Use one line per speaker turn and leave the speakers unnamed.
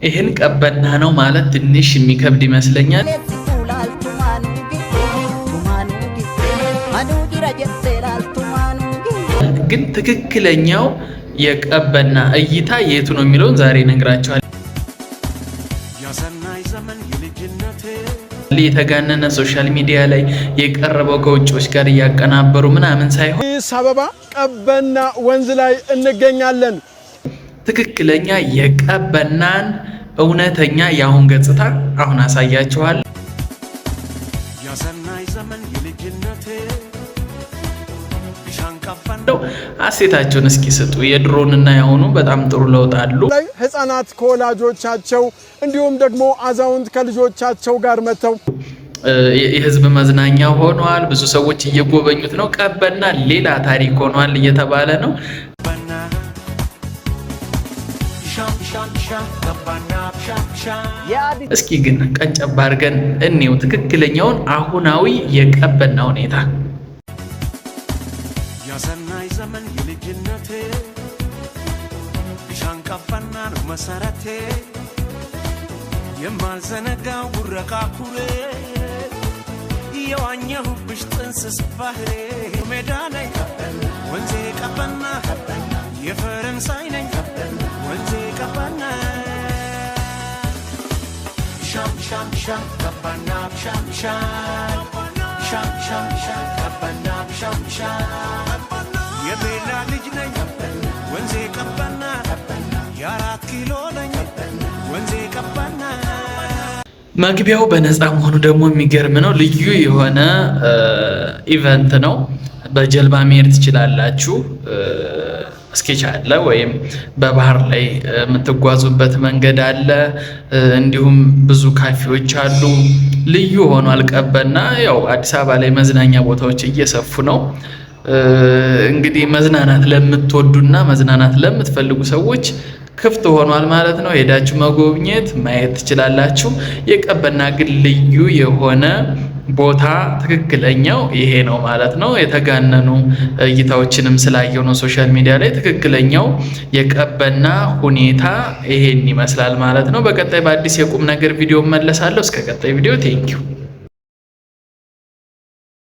ይሄን ቀበና ነው ማለት ትንሽ የሚከብድ ይመስለኛል። ግን ትክክለኛው የቀበና እይታ የቱ ነው የሚለውን ዛሬ ነግራቸዋል። የተጋነነ ሶሻል ሚዲያ ላይ የቀረበው ከውጭዎች ጋር እያቀናበሩ ምናምን ሳይሆን
አዲስ አበባ ቀበና ወንዝ ላይ እንገኛለን።
ትክክለኛ የቀበናን እውነተኛ የአሁን ገጽታ አሁን አሳያችኋል። አሴታቸውን እስኪ ስጡ። የድሮንና የአሁኑ በጣም ጥሩ ለውጥ አሉ።
ህፃናት ከወላጆቻቸው እንዲሁም ደግሞ አዛውንት ከልጆቻቸው ጋር መተው
የህዝብ መዝናኛ ሆኗል። ብዙ ሰዎች እየጎበኙት ነው። ቀበና ሌላ ታሪክ ሆኗል እየተባለ ነው። እስኪ ግን ቀንጨብ አድርገን እንየው ትክክለኛውን አሁናዊ የቀበና ሁኔታ። ያሰናይ ዘመን የልጅነቴ ሻንቀበና ነው መሰረቴ የማልዘነጋው ጉረቃ ኩሬ የዋኘሁብሽ ጥንስስ ባህሬ ሜዳ ነኝ ወንዜ ቀበና የፈረንሳይ ነኝ ወንዜ ቀበና ሻም ሻም ሻም ቀበና ሻም ሻም ሻም ሻም ሻም ቀበና ሻም ሻም የቤላ ልጅ ነኝ ወንዜ ቀበና የአራት ኪሎ ነኝ ወንዜ ቀበና። መግቢያው በነፃ መሆኑ ደግሞ የሚገርም ነው። ልዩ የሆነ ኢቨንት ነው። በጀልባ መሄድ ትችላላችሁ። ስኬች አለ ወይም በባህር ላይ የምትጓዙበት መንገድ አለ። እንዲሁም ብዙ ካፌዎች አሉ። ልዩ ሆኗል ቀበና። ያው አዲስ አበባ ላይ መዝናኛ ቦታዎች እየሰፉ ነው። እንግዲህ መዝናናት ለምትወዱና መዝናናት ለምትፈልጉ ሰዎች ክፍት ሆኗል ማለት ነው። ሄዳችሁ መጎብኘት ማየት ትችላላችሁ። የቀበና ግን ልዩ የሆነ ቦታ ትክክለኛው ይሄ ነው ማለት ነው። የተጋነኑ እይታዎችንም ስላየው ነው ሶሻል ሚዲያ ላይ ትክክለኛው የቀበና ሁኔታ ይሄን ይመስላል ማለት ነው። በቀጣይ በአዲስ የቁም ነገር ቪዲዮ መለሳለሁ። እስከ ቀጣይ ቪዲዮ ቴንኪው።